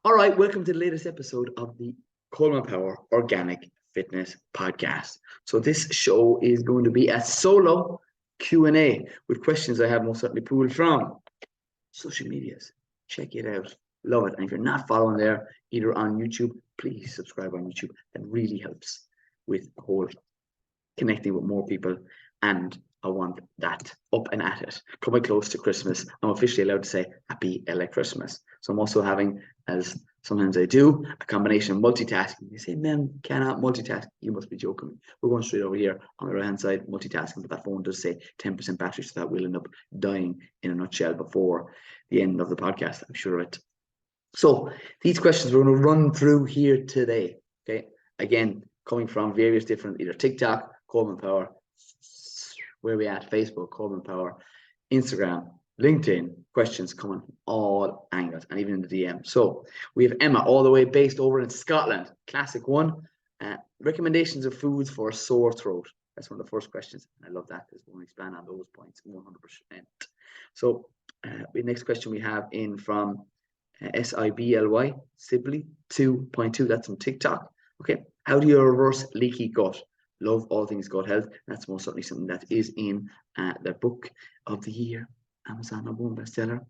All right, welcome to the latest episode of the Coleman Power Organic Fitness Podcast. So this show is going to be a solo Q&A with questions I have most certainly pulled from social medias. Check it out. Love it. And if you're not following there, either on YouTube, please subscribe on YouTube. That really helps with the whole connecting with more people, and I want that up and at it. Coming close to Christmas, I'm officially allowed to say Happy Christmas. So I'm also having, as sometimes I do, a combination of multitasking. You say, men cannot multitask. You must be joking me. We're going straight over here on the right hand side, multitasking, but that phone does say 10% battery, so that will end up dying in a nutshell before the end of the podcast. I'm sure of it. So these questions we're going to run through here today. Okay, again, coming from various different, either TikTok, Coleman Power, where we at, Facebook, Coleman Power, Instagram, LinkedIn, questions coming from all angles and even in the DM. So we have Emma all the way based over in Scotland. Classic one. Recommendations of foods for a sore throat. That's one of the first questions. I love that because we'll expand on those points 100%. So the next question we have in from SIBLY, Sibley 2.2. That's on TikTok. Okay. How do you reverse leaky gut? Love all things gut health. That's most certainly something that is in the book of the year. Amazon #1 bestseller.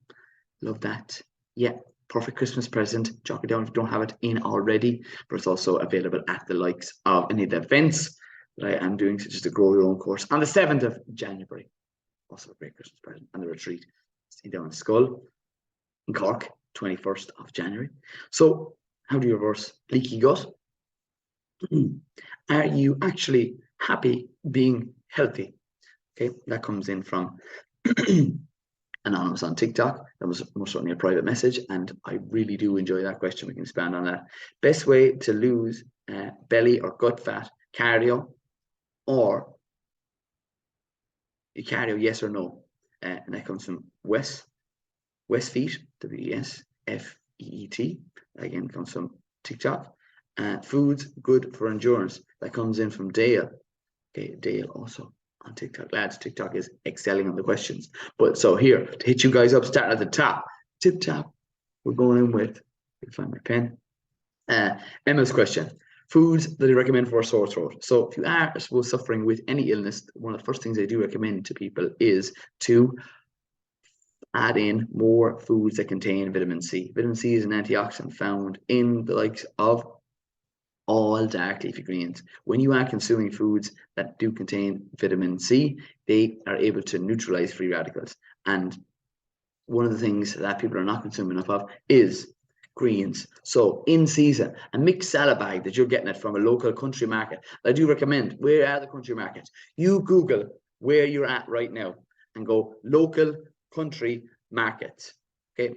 Love that. Yeah, perfect Christmas present. Jot it down if you don't have it in already. But it's also available at the likes of any of the events that I am doing, such as the Grow Your Own course on the 7th of January. Also a great Christmas present. And the retreat down in Skull in Cork, 21st of January. So how do you reverse leaky gut? Are you actually happy being healthy? Okay, that comes in from Anonymous on TikTok. That was most certainly a private message, and I really do enjoy that question. We can expand on that. Best way to lose belly or gut fat, cardio, or cardio, yes or no? And that comes from Westfeet, WESFEET. Again, comes from TikTok. Foods good for endurance. That comes in from Dale. Okay, Dale also on TikTok. Lads, TikTok is excelling on the questions. But so here, to hit you guys up, starting at the top, tip top, we're going in with, let me find my pen. Emma's question. Foods that I recommend for a sore throat. So if you are, I suppose, suffering with any illness, one of the first things I do recommend to people is to add in more foods that contain vitamin C. Vitamin C is an antioxidant found in the likes of all dark leafy greens. When you are consuming foods that do contain vitamin C, they are able to neutralize free radicals. And one of the things that people are not consuming enough of is greens. So in season, a mixed salad bag that you're getting it from a local country market. I do recommend, where are the country markets? You Google where you're at right now and go local country markets. Okay.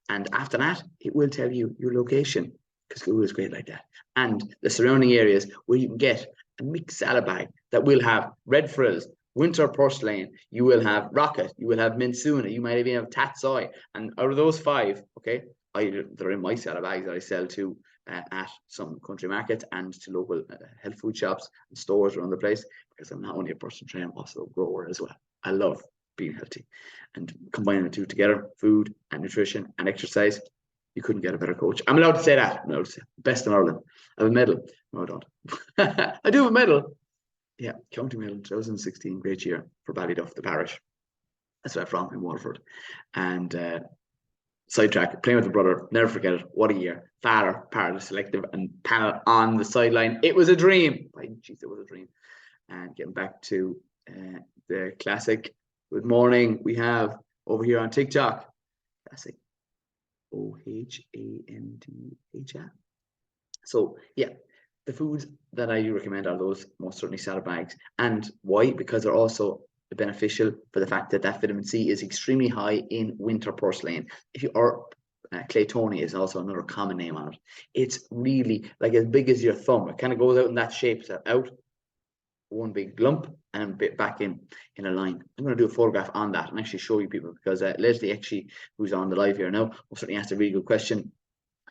And after that, it will tell you your location, because Google is great like that. And the surrounding areas where you can get a mixed salad bag that will have red frills, winter purslane, you will have rocket, you will have minsuna, you might even have tatsoi. And out of those 5, okay, they're in my salad bags that I sell to at some country markets and to local health food shops and stores around the place, because I'm not only a personal trainer, I'm also a grower as well. I love being healthy, and combining the two together, food and nutrition and exercise, you couldn't get a better coach. I'm allowed to say that. I'm allowed to say best in Ireland. I have a medal. No, I don't. I do have a medal. Yeah, county medal, 2016, great year for Ballyduff, the parish. That's where I'm from, in Waterford. And sidetrack, playing with the brother, never forget it. What a year. Father, part of the selective and panel on the sideline. It was a dream. Jeez, it was a dream. And getting back to the classic, good morning, we have over here on TikTok, classic OHANDHA. So yeah, the foods that I do recommend are those most certainly salad bags. And why? Because they're also beneficial for the fact that vitamin C is extremely high in winter purslane. Claytonia is also another common name on it. It's really like as big as your thumb. It kind of goes out in that shape, so out one big lump and back in a line. I'm going to do a photograph on that and actually show you people, because Leslie, actually, who's on the live here now, certainly asked a really good question.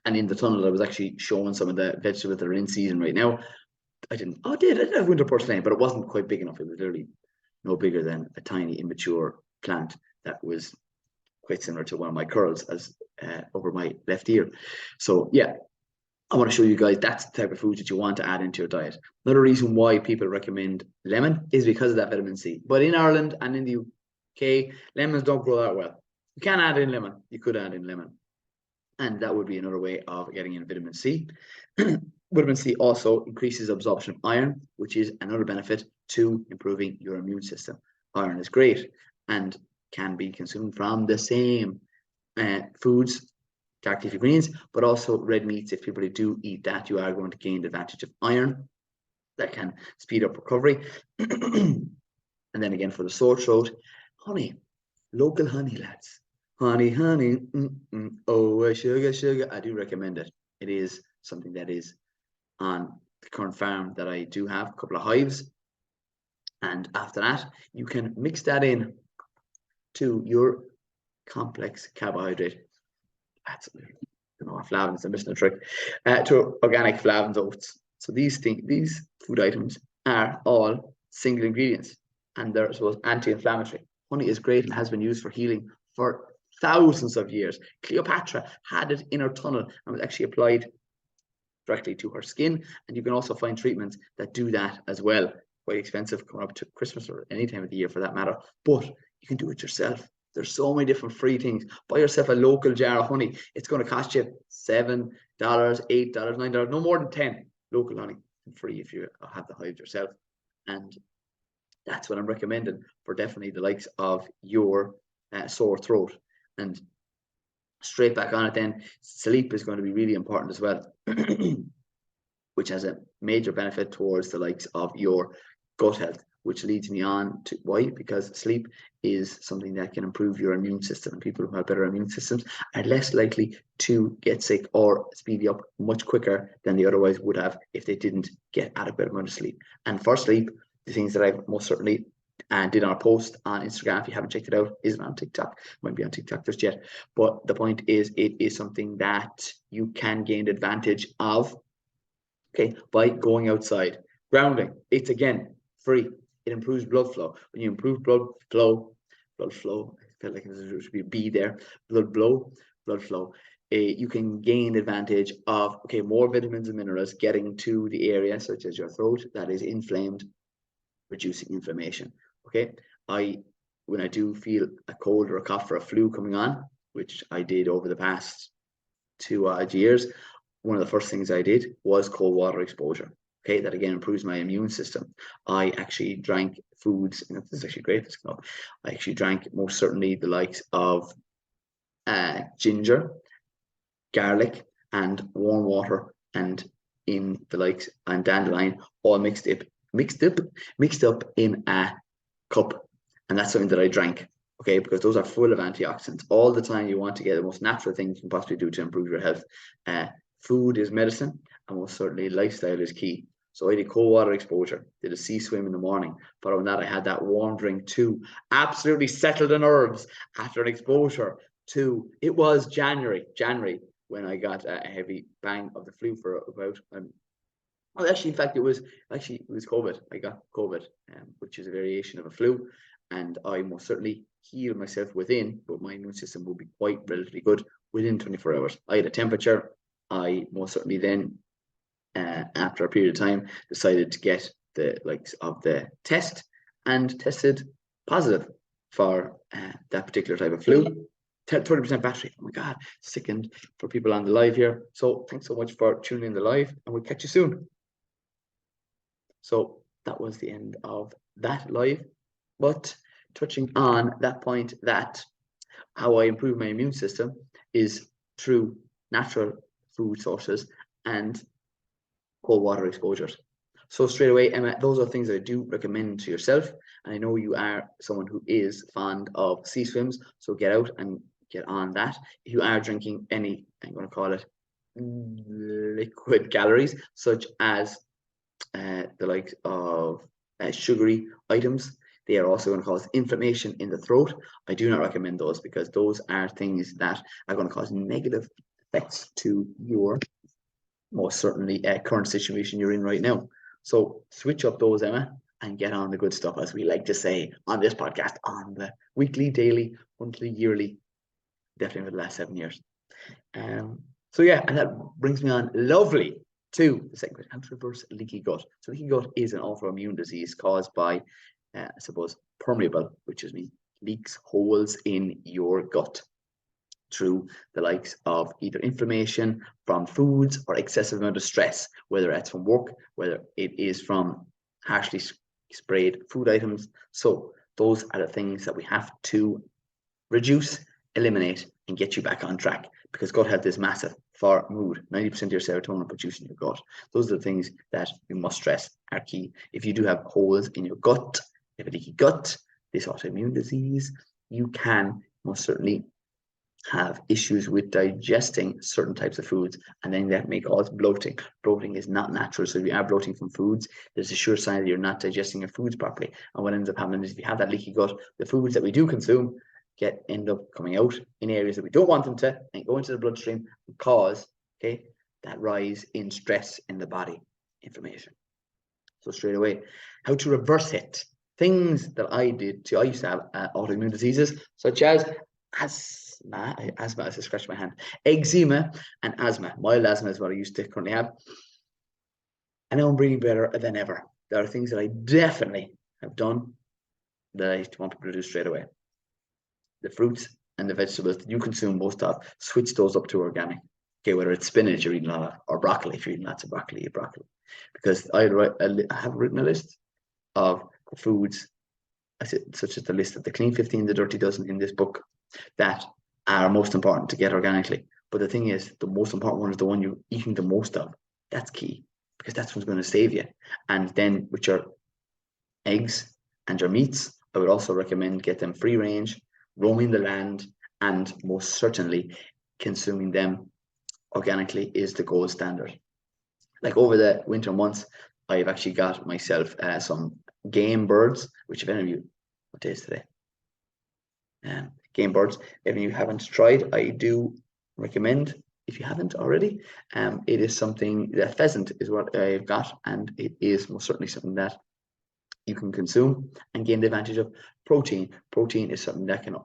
And in the tunnel, I was actually showing some of the vegetables that are in season right now. I did have winter purslane, but it wasn't quite big enough. It was literally no bigger than a tiny immature plant that was quite similar to one of my curls, as over my left ear. So yeah, I want to show you guys that's the type of food that you want to add into your diet. Another reason why people recommend lemon is because of that vitamin C. But in Ireland and in the UK, lemons don't grow that well. You can add in lemon. You could add in lemon. And that would be another way of getting in vitamin C. Vitamin C also increases absorption of iron, which is another benefit to improving your immune system. Iron is great and can be consumed from the same foods, dark leafy greens, but also red meats. If people do eat that, you are going to gain the advantage of iron that can speed up recovery. And then again, for the sore throat, honey, local honey, lads. Honey, honey, oh, sugar, sugar. I do recommend it. It is something that is on the current farm that I do have, a couple of hives. And after that, you can mix that in to your complex carbohydrate. That's, I don't know, flavins, I'm missing a trick. To organic flavins oats. So these food items are all single ingredients, and they're, I suppose, anti-inflammatory. Honey is great and has been used for healing for thousands of years. Cleopatra had it in her tunnel and was actually applied directly to her skin. And you can also find treatments that do that as well. Quite expensive, coming up to Christmas or any time of the year for that matter. But you can do it yourself. There's so many different free things. Buy yourself a local jar of honey. It's going to cost you $7, $8, $9, no more than 10. Local honey, free if you have the hive yourself. And that's what I'm recommending for definitely the likes of your sore throat. And straight back on it then, sleep is going to be really important as well, which has a major benefit towards the likes of your gut health, which leads me on to why, because sleep is something that can improve your immune system, and people who have better immune systems are less likely to get sick or speed up much quicker than they otherwise would have if they didn't get adequate amount of sleep. And for sleep, the things that I've most certainly did on a post on Instagram, if you haven't checked it out, isn't on TikTok, might be on TikTok just yet, but the point is it is something that you can gain advantage of, okay, by going outside. Grounding, it's again free. It improves blood flow. When you improve blood flow, I felt like there should be a B there, blood flow, you can gain advantage of, okay, more vitamins and minerals getting to the area such as your throat that is inflamed, reducing inflammation. Okay, when I do feel a cold or a cough or a flu coming on, which I did over the past 2 odd years, one of the first things I did was cold water exposure. Okay, that again improves my immune system. I actually drank foods, and this is actually great. I actually drank most certainly the likes of ginger, garlic, and warm water, and in the likes and dandelion, all mixed up in a cup, and that's something that I drank. Okay, because those are full of antioxidants. All the time, you want to get the most natural things you can possibly do to improve your health. Food is medicine, and most certainly lifestyle is key. So I did cold water exposure, did a sea swim in the morning. Following that, I had that warm drink too. Absolutely settled the nerves after an exposure to, it was January when I got a heavy bang of the flu for about, well, actually, in fact, it was COVID. I got COVID, which is a variation of a flu. And I most certainly healed myself within, but my immune system will be quite relatively good within 24 hours. I had a temperature. I most certainly then, after a period of time, decided to get the likes of the test and tested positive for that particular type of flu. 30% battery. Oh my God, sickened for people on the live here. So thanks so much for tuning in the live, and we'll catch you soon. So that was the end of that live. But touching on that point, that how I improve my immune system is through natural food sources and cold water exposures. So straight away, Emma, those are things I do recommend to yourself. And I know you are someone who is fond of sea swims, so get out and get on that. If you are drinking any, I'm going to call it liquid calories, such as the likes of sugary items, they are also going to cause inflammation in the throat. I do not recommend those because those are things that are going to cause negative effects to your most certainly current situation you're in right now. So switch up those, Emma, and get on the good stuff, as we like to say on this podcast, on the weekly, daily, monthly, yearly, definitely for the last 7 years. So yeah, and that brings me on lovely to the second question: how to reverse leaky gut. So leaky gut is an autoimmune disease caused by, I suppose, permeable, which is leaks, holes in your gut through the likes of either inflammation from foods or excessive amount of stress, whether that's from work, whether it is from harshly sprayed food items. So those are the things that we have to reduce, eliminate, and get you back on track, because gut health is massive for mood. 90% of your serotonin produced in your gut. Those are the things that we must stress are key. If you do have holes in your gut, you have a leaky gut, this autoimmune disease, you can most certainly have issues with digesting certain types of foods, and then that may cause bloating. Bloating is not natural, so if you are bloating from foods, there's a sure sign that you're not digesting your foods properly. And what ends up happening is, if you have that leaky gut, the foods that we do consume end up coming out in areas that we don't want them to, and go into the bloodstream and cause that rise in stress in the body, inflammation. So straight away, how to reverse it. Things that I used to have autoimmune diseases such as asthma, I just scratched my hand, eczema and asthma. Mild asthma is what I used to currently have. And now I'm breathing better than ever. There are things that I definitely have done that I want people to do straight away. The fruits and the vegetables that you consume most of, switch those up to organic. Okay, whether it's spinach you're eating a lot of, or broccoli, if you're eating lots of broccoli, eat broccoli. Because I have written a list of foods, such as the list of the clean 15, the dirty dozen in this book, that are most important to get organically. But the thing is, the most important one is the one you're eating the most of. That's key, because that's what's going to save you. And then with your eggs and your meats, I would also recommend get them free range, roaming the land, and most certainly consuming them organically is the gold standard. Like over the winter months, I've actually got myself some game birds, which if any of you, what day is today? Game birds, if you haven't tried, I do recommend, if you haven't already. It is something, the pheasant is what I've got, and it is most certainly something that you can consume and gain the advantage of protein. Protein is something that can,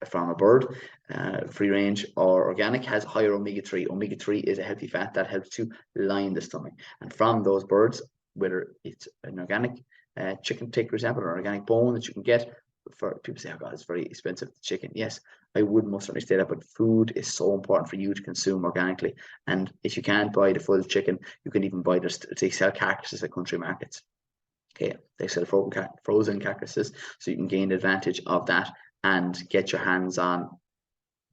from a bird, free range or organic, has higher omega-3. Omega-3 is a healthy fat that helps to line the stomach. And from those birds, whether it's an organic chicken, take for example, or organic bone that you can get, for people say, oh God, it's very expensive, chicken. Yes, I would most certainly say that, but food is so important for you to consume organically. And if you can't buy the full chicken, you can even buy they sell carcasses at country markets. Okay, they sell frozen carcasses, so you can gain advantage of that and get your hands on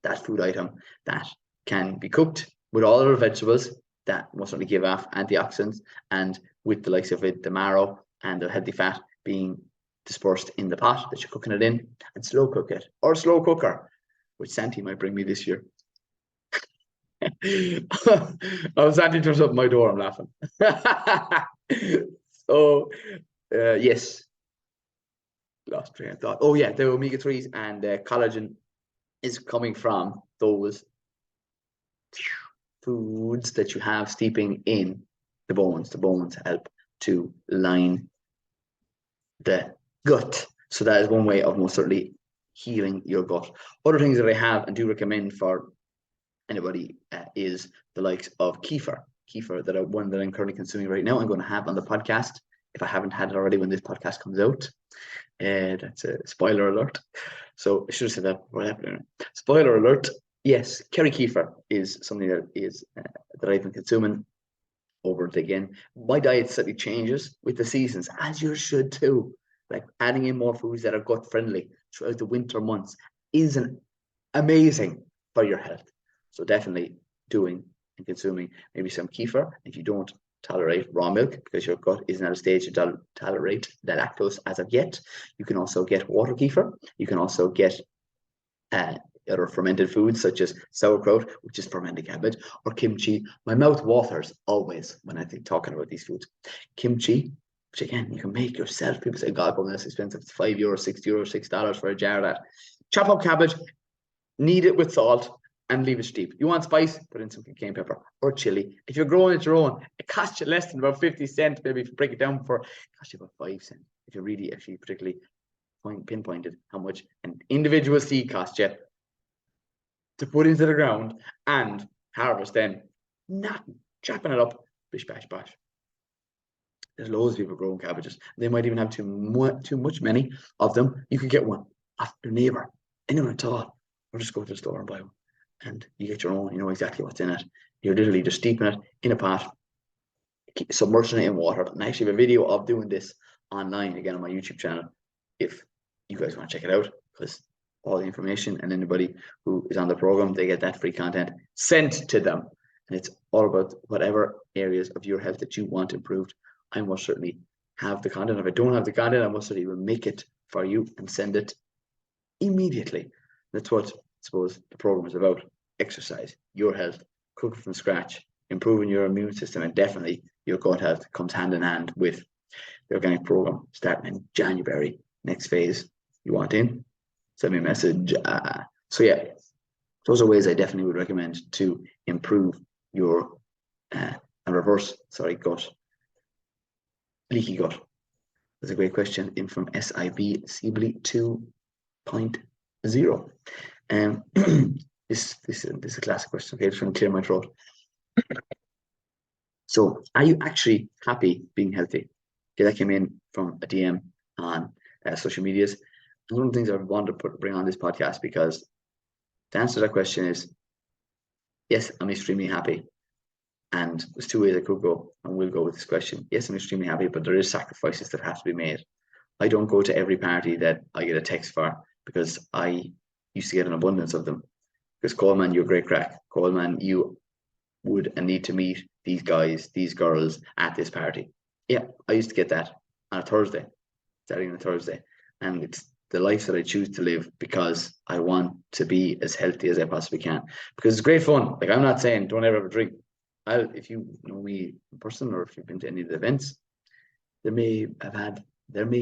that food item that can be cooked with all other vegetables that most certainly give off antioxidants, and with the likes of it, the marrow and the healthy fat being dispersed in the pot that you're cooking it in, and slow cook it, or slow cooker, which Santi might bring me this year. Oh, Santi turns up my door, I'm laughing. So yes, lost train of thought. Oh yeah, the omega-3s and collagen is coming from those foods that you have steeping in the bones. The bones help to line the gut. So that is one way of most certainly healing your gut. Other things that I have and do recommend for anybody is the likes of kefir. Kefir, that one that I'm currently consuming right now, I'm going to have on the podcast if I haven't had it already when this podcast comes out. That's a spoiler alert. So I should have said that before it happened. Spoiler alert. Yes, Kerry kefir is something that is that I've been consuming over and again. My diet slightly changes with the seasons, as yours should too. Like adding in more foods that are gut friendly throughout the winter months is amazing for your health. So definitely doing and consuming maybe some kefir. If you don't tolerate raw milk because your gut isn't at a stage to tolerate the lactose as of yet, you can also get water kefir. You can also get other fermented foods such as sauerkraut, which is fermented cabbage, or kimchi. My mouth waters always when I think talking about these foods. Kimchi, which again you can make yourself. People say, God, but that's expensive. It's €5, €6, $6 for a jar of that. Chop up cabbage, knead it with salt, and leave it steep. You want spice? Put in some cayenne pepper or chili. If you're growing it your own, it costs you less than about 50 cents. Maybe if you break it down for, it costs you about 5 cents. If you really actually particularly pinpointed how much an individual seed costs you. to put into the ground and harvest then. Nothing. Chopping it up, bish, bash, bash. There's loads of people growing cabbages. They might even have too many of them. You could get one off your neighbor, anyone at all, or just go to the store and buy one. And you get your own, you know exactly what's in it. You're literally just steeping it in a pot, submerging it in water. And I actually have a video of doing this online again on my YouTube channel if you guys want to check it out, because all the information and anybody who is on the program, they get that free content sent to them. And it's all about whatever areas of your health that you want improved. I most certainly have the content. If I don't have the content, I most certainly will make it for you and send it immediately. That's what I suppose the program is about. Exercise, your health, cooking from scratch, improving your immune system, and definitely your gut health comes hand in hand with the organic program starting in January. Next phase, you want in? Send me a message. So yeah, those are ways I definitely would recommend to improve your and reverse, gut, leaky gut. That's a great question in from SIB Sibley 2.0. This is a classic question. Okay, just want to clear my throat. So, are you actually happy being healthy? Okay, that came in from a DM on social medias. And one of the things I wanted to bring on this podcast, because the answer to that question is yes, I'm extremely happy. And there's two ways I could go, and we'll go with this question. Yes, I'm extremely happy, but there is sacrifices that have to be made. I don't go to every party that I get a text for, because I used to get an abundance of them. Because Coleman, you're a great crack. Coleman, you would and need to meet these guys, these girls at this party. Yeah, I used to get that on a Thursday, starting on a Thursday. And it's the life that I choose to live because I want to be as healthy as I possibly can. Because it's great fun. Like, I'm not saying don't ever have a drink. If you know me in person, or if you've been to any of the events, there may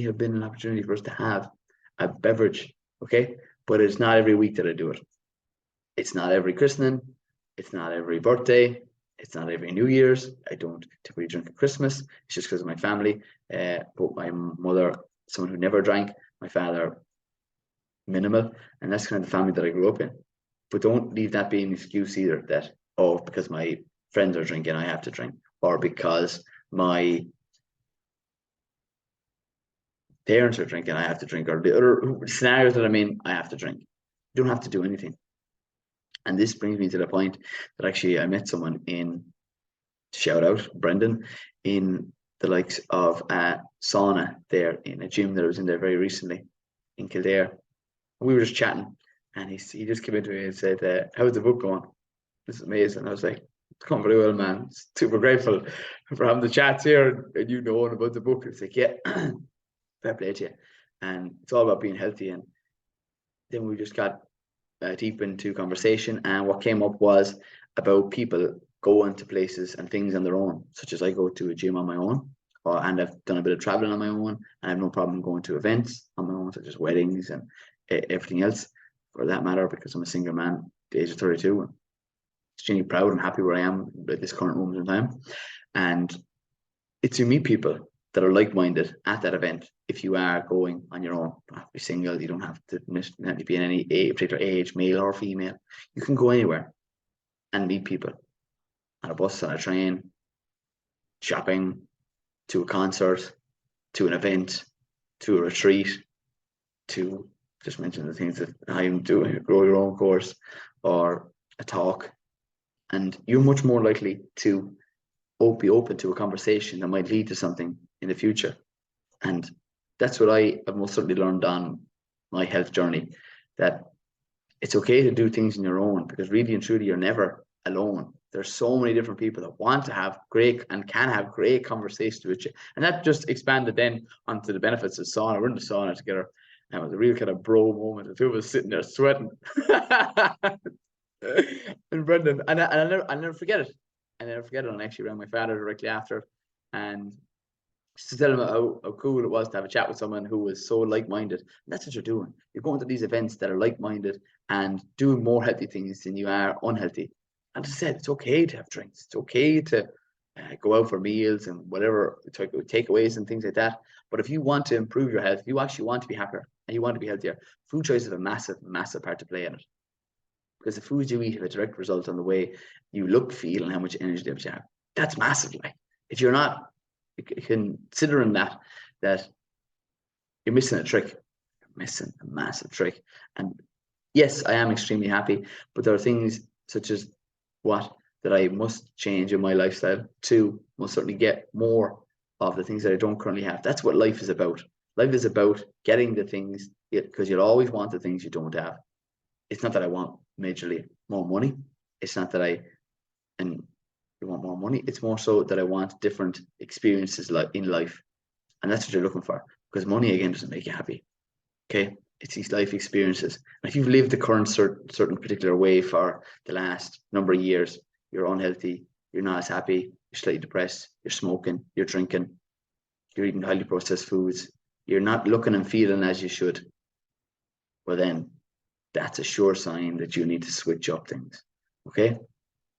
have been an opportunity for us to have a beverage, okay? But it's not every week that I do it. It's not every christening. It's not every birthday. It's not every New Year's. I don't typically drink at Christmas. It's just because of my family. But my mother, someone who never drank, my father, minimal. And that's kind of the family that I grew up in. But don't leave that being an excuse either, that, oh, because my friends are drinking, I have to drink. Or because my parents are drinking, I have to drink. Or the other scenarios that I'm in, I have to drink. You don't have to do anything. And this brings me to the point that actually I met someone in, shout out, Brendan, in the likes of sauna there in a gym that I was in there very recently in Kildare. We were just chatting, and he just came into me and said, how's the book going? This is amazing. I was like, it's going very well, man. Super grateful for having the chats here and you knowing about the book. It's like, yeah, fair play to you. And it's all about being healthy. And then we just got deep into conversation, and what came up was about people going to places and things on their own, such as I go to a gym on my own, and I've done a bit of traveling on my own, and I have no problem going to events on my own, such as weddings and everything else for that matter, because I'm a single man at the age of 32 and extremely proud and happy where I am at this current moment in time. And it's you meet people that are like-minded at that event. If you are going on your own, you don't have to be single, you don't have to be in any particular age, male or female. You can go anywhere and meet people on a bus, on a train, shopping, to a concert, to an event, to a retreat, to just mention the things that I'm doing, grow your own course, or a talk. And you're much more likely to be open to a conversation that might lead to something in the future. And that's what I have most certainly learned on my health journey, that it's okay to do things on your own, because really and truly you're never alone. There's so many different people that want to have great and can have great conversations with you. And that just expanded then onto the benefits of sauna. We're in the sauna together, and it was a real kind of bro moment. The two of us sitting there sweating. And Brendan, and I'll never forget it. I never forget it. And I actually rang my father directly after, and just to tell him how cool it was to have a chat with someone who was so like-minded. And that's what you're doing. You're going to these events that are like-minded and doing more healthy things than you are unhealthy. And as I said, it's okay to have drinks. It's okay to go out for meals and whatever, takeaways and things like that. But if you want to improve your health, if you actually want to be happier and you want to be healthier, food choices have a massive, massive part to play in it. because the foods you eat have a direct result on the way you look, feel, and how much energy levels you have. That's massive. Like, if you're not considering that you're missing a trick. You're missing a massive trick. And yes, I am extremely happy, but there are things such as that I must change in my lifestyle to most certainly get more of the things that I don't currently have. That's what life is about. Life is about getting the things, because you'll always want the things you don't have. It's not that I want majorly more money. It's not that you want more money. It's more so that I want different experiences in life. And that's what you're looking for, because money, again, doesn't make you happy. Okay? It's these life experiences. And if you've lived the current certain particular way for the last number of years, you're unhealthy, you're not as happy, you're slightly depressed, you're smoking, you're drinking, you're eating highly processed foods, you're not looking and feeling as you should, well then, that's a sure sign that you need to switch up things. Okay?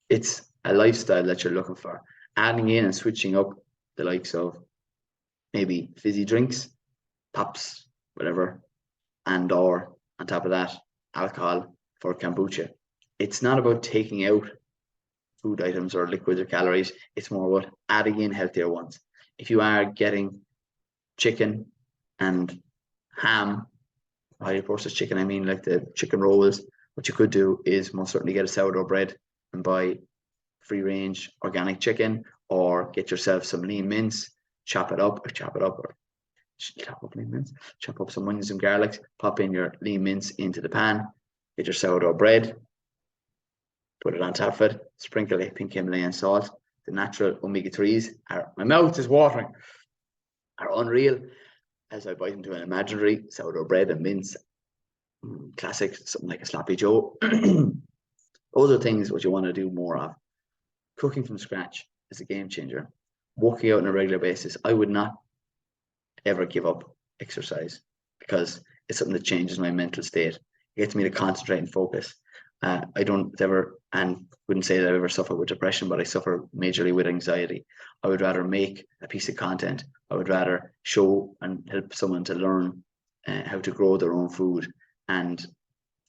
It's a lifestyle that you're looking for. Adding in and switching up the likes of maybe fizzy drinks, pops, whatever, and or on top of that, alcohol for kombucha. It's not about taking out food items or liquids or calories. It's more about adding in healthier ones. If you are getting chicken and ham, highly processed chicken, I mean like the chicken rolls, what you could do is most certainly get a sourdough bread and buy free range organic chicken, or get yourself some lean mince, chop up some onions and garlic, pop in your lean mince into the pan, get your sourdough bread, put it on top of it, sprinkle a pink Himalayan salt. The natural omega-3s my mouth is watering, are unreal as I bite into an imaginary sourdough bread and mince. Classic, something like a sloppy Joe. Those are things what you want to do more of. Cooking from scratch is a game changer. Working out on a regular basis. I would not ever give up exercise, because it's something that changes my mental state. It gets me to concentrate and focus. I don't ever, and wouldn't say that I've ever suffered with depression, but I suffer majorly with anxiety. I would rather make a piece of content. I would rather show and help someone to learn how to grow their own food and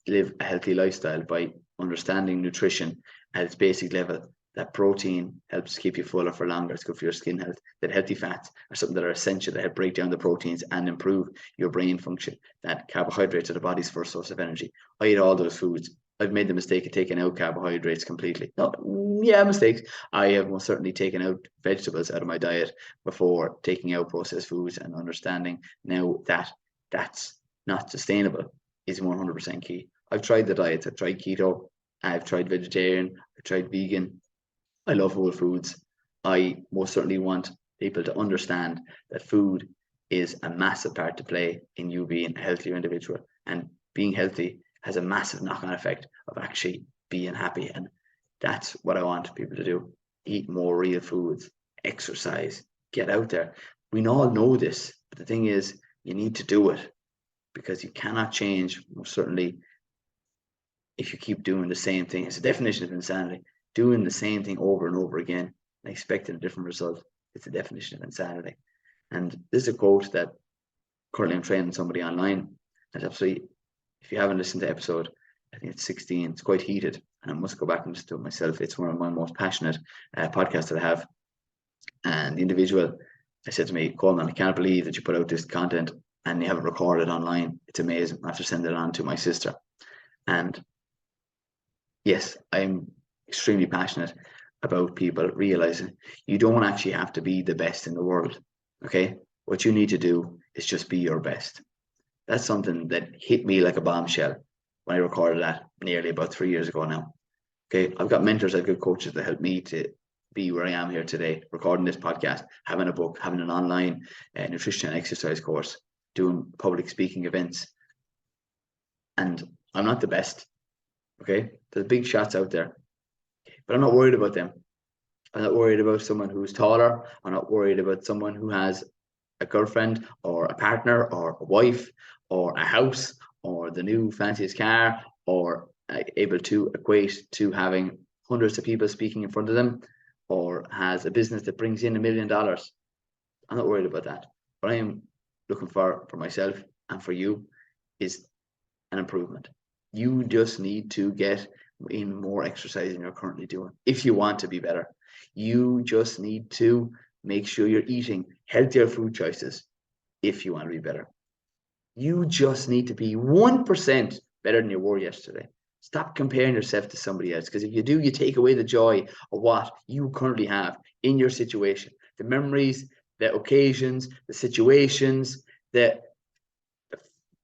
live a healthy lifestyle by understanding nutrition at its basic level. That protein helps keep you fuller for longer. It's good for your skin health. That healthy fats are something that are essential that help break down the proteins and improve your brain function. That carbohydrates are the body's first source of energy. I eat all those foods. I've made the mistake of taking out carbohydrates completely. No, yeah, mistakes. I have most certainly taken out vegetables out of my diet before taking out processed foods, and understanding now that that's not sustainable is 100% key. I've tried the diets. I've tried keto. I've tried vegetarian. I've tried vegan. I love whole foods. I most certainly want people to understand that food is a massive part to play in you being a healthier individual, and being healthy has a massive knock-on effect of actually being happy. And that's what I want people to do. Eat more real foods, exercise, get out there. We all know this, but the thing is, you need to do it, because you cannot change, most certainly, if you keep doing the same thing. It's a definition of insanity. Doing the same thing over and over again and expecting a different result. It's a definition of insanity. And this is a quote that currently I'm training somebody online. That's absolutely, if you haven't listened to episode, I think it's 16, it's quite heated, and I must go back and listen to it myself. It's one of my most passionate podcasts that I have. And the individual, I said to me, Coleman, I can't believe that you put out this content and you have it recorded online. It's amazing. I have to send it on to my sister. And yes, I'm extremely passionate about people realizing you don't actually have to be the best in the world. Okay, what you need to do is just be your best. That's something that hit me like a bombshell when I recorded that nearly about 3 years ago now. Okay, I've got mentors, I've got coaches that help me to be where I am here today, recording this podcast, having a book, having an online nutrition and exercise course, doing public speaking events. And I'm not the best. Okay, there's big shots out there, but I'm not worried about them. I'm not worried about someone who's taller. I'm not worried about someone who has a girlfriend or a partner or a wife or a house or the new fanciest car, or able to equate to having hundreds of people speaking in front of them, or has a business that brings in $1 million. I'm not worried about that. What I am looking for myself and for you is an improvement. You just need to get in more exercise than you're currently doing. If you want to be better, you just need to make sure you're eating healthier food choices if you want to be better. You just need to be 1% better than you were yesterday. Stop comparing yourself to somebody else, because if you do, you take away the joy of what you currently have in your situation. The memories, the occasions, the situations, the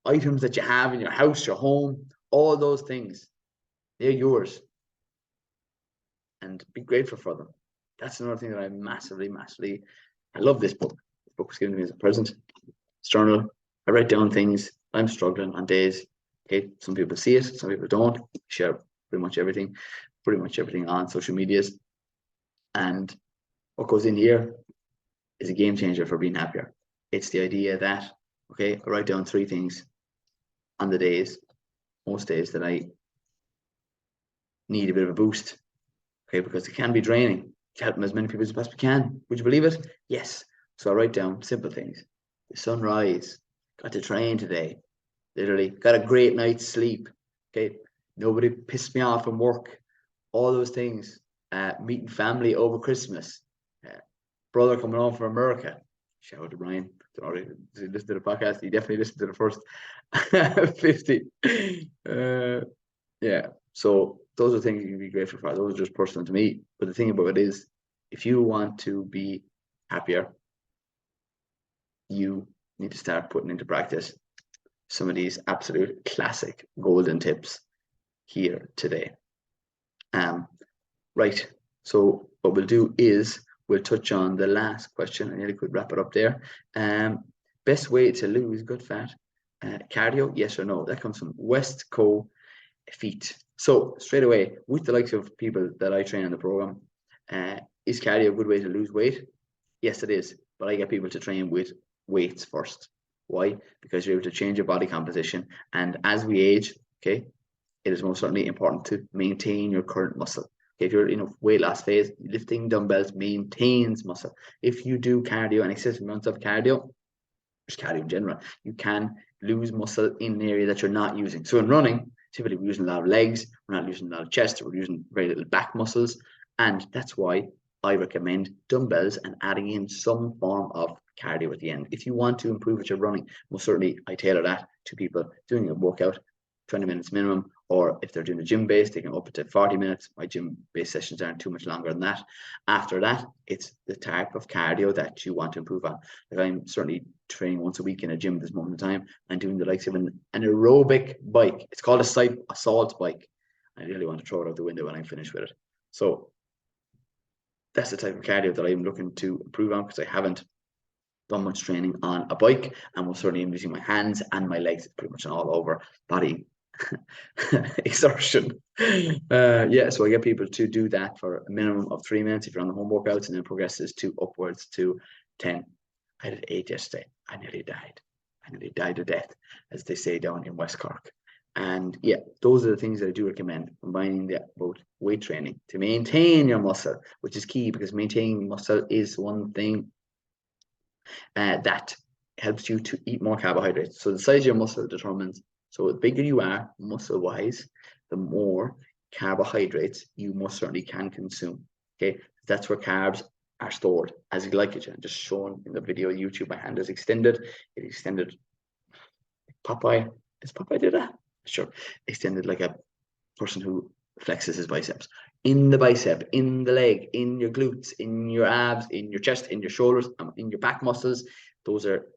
items that you have in your house, your home, all those things, they're yours. And be grateful for them. That's another thing that I massively, I love this book. This book was given to me as a present. It's journal. I write down things I'm struggling on days. Okay, some people see it, some people don't. Share pretty much everything on social medias. And what goes in here is a game changer for being happier. It's the idea that, okay, I write down 3 things on the days, most days, that I need a bit of a boost. Okay, because it can be draining. To help as many people as possibly can. Would you believe it? Yes. So I write down simple things. The sunrise. Got to train today. Literally. Got a great night's sleep. Okay. Nobody pissed me off from work. All those things. Meeting family over Christmas. Brother coming home from America. Shout out to Brian. Listen to the podcast. He definitely listened to the first 50. Yeah. So those are things you can be grateful for. Those are just personal to me. But the thing about it is, if you want to be happier, you need to start putting into practice some of these absolute classic golden tips here today. Right. So what we'll do is we'll touch on the last question, and nearly could wrap it up there. Best way to lose gut fat? Cardio, yes or no? That comes from West Co Feet. So straight away, with the likes of people that I train in the program, is cardio a good way to lose weight? Yes, it is. But I get people to train with weights first. Why? Because you're able to change your body composition. And as we age, okay, it is most certainly important to maintain your current muscle. Okay, if you're in a weight loss phase, lifting dumbbells maintains muscle. If you do cardio and excessive amounts of cardio, just cardio in general, you can lose muscle in an area that you're not using. So in running, typically we're using a lot of legs, we're not using a lot of chest, we're using very little back muscles. And that's why I recommend dumbbells and adding in some form of cardio at the end. If you want to improve at your running, most certainly I tailor that to people doing a workout, 20 minutes minimum, or if they're doing a gym base, they can up to 40 minutes. My gym base sessions aren't too much longer than that. After that, it's the type of cardio that you want to improve on. Like I'm certainly training once a week in a gym at this moment in time and doing the likes of an aerobic bike. It's called a assault bike. I really want to throw it out the window when I'm finished with it. So that's the type of cardio that I'm looking to improve on, because I haven't done much training on a bike, and most certainly I'm using my hands and my legs. It's pretty much an all over body exertion. Yeah, so I get people to do that for a minimum of 3 minutes if you're on the home workouts, and then progresses to upwards to 10. I did 8 yesterday. I nearly died to death, as they say down in West Cork. And yeah, those are the things that I do recommend, combining both weight training to maintain your muscle, which is key, because maintaining muscle is one thing that helps you to eat more carbohydrates. So the size of your muscle determines, so the bigger you are muscle-wise, the more carbohydrates you most certainly can consume. Okay, that's where carbs are stored as glycogen. Just shown in the video on YouTube, my hand is extended. It extended. Popeye, is Popeye do that? Sure, extended like a person who flexes his biceps. In the bicep, in the leg, in your glutes, in your abs, in your chest, in your shoulders, in your back muscles. Those are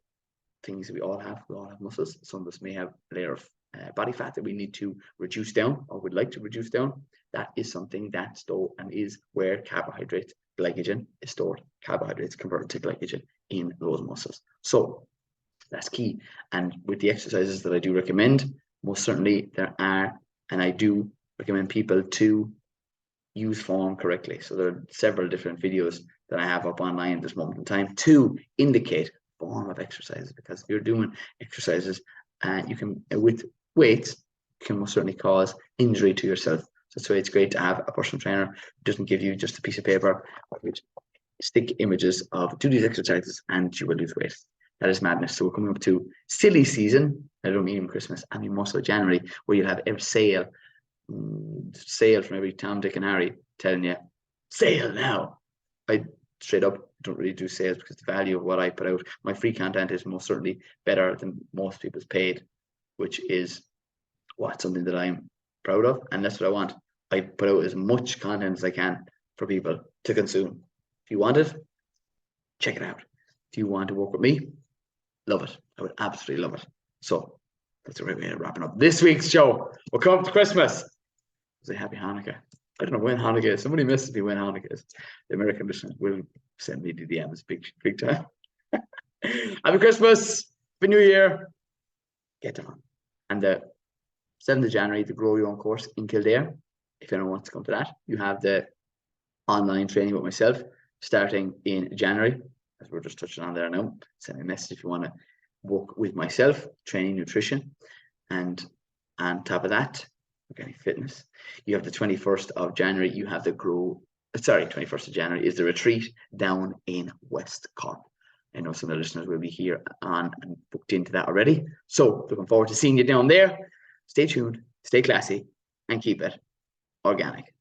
things that we all have. We all have muscles. Some of us may have a layer of body fat that we need to reduce down, or would like to reduce down. That is something that's stored, and is where carbohydrate, glycogen is stored. Carbohydrates converted to glycogen in those muscles. So that's key. And with the exercises that I do recommend, most certainly there are, and I do recommend people to use form correctly. So there are several different videos that I have up online at this moment in time to indicate form of exercises, because if you're doing exercises you can with weights, can most certainly cause injury to yourself. So that's why it's great to have a personal trainer who doesn't give you just a piece of paper which stick images of do these exercises and you will lose weight. That is madness. So we're coming up to silly season. I don't mean Christmas, I mean more so January, where you'll have every sale sale from every Tom, Dick, and Harry telling you, sale now. I straight up don't really do sales because the value of what I put out, my free content is most certainly better than most people's paid, which is something that I'm proud of, and that's what I want. I put out as much content as I can for people to consume. If you want it, check it out. If you want to work with me, love it. I would absolutely love it. So that's a great way of wrapping up this week's show. We're coming to Christmas. Say happy Hanukkah. I don't know when Hanukkah is. Somebody misses me when Hanukkah is. The American listeners will send me the DMs big time. Happy Christmas. Happy New Year. Get on. And the 7th of January, the Grow Your Own course in Kildare. If anyone wants to come to that, you have the online training with myself starting in January, as we're just touching on there now. Send me a message if you want to work with myself, training, nutrition, and on top of that, organic fitness. You have the 21st of January, you have the 21st of January is the retreat down in West Cork. I know some of the listeners will be here on and booked into that already. So looking forward to seeing you down there. Stay tuned, stay classy, and keep it organic.